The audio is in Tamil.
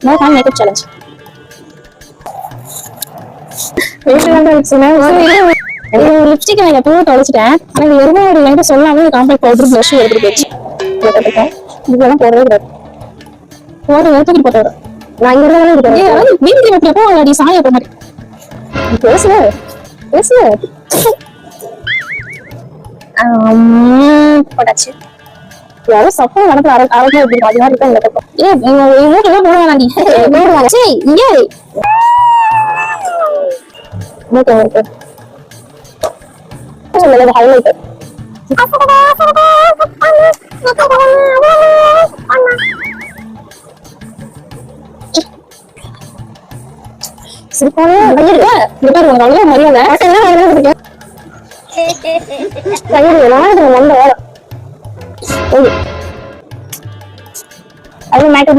No hand makeup challenge. Lipstick நான் எப்பவும் தொலைச்சிட்டேன். ஆனா இது எதுவும் ஒரு என்கிட்ட சொல்லாம காம்பேக்ட் பவுடர் ப்ளஷ் எடுத்துட்டு போயிடுச்சு. இதெல்லாம் போடவே கூடாது. போடுறத தூக்கி போட்டு நான் இங்க இருந்தாலும் மீன் எப்படி எப்போ அடி சாய போற மாதிரி பேசுவ பேசுவ போட்டாச்சு. யாரும் சப்பா நடத்துல அரைக்கும் எப்படி அது மாதிரி இருக்கா இந்த பக்கம். மூட்டெல்லாம் போட வேணாண்டி போடுவாங்க. சரி இங்கே மூட்டை இருக்கு சொல்லது ஹைலைட். சிரிப்பாவே மரியாதை அது மேட்டர்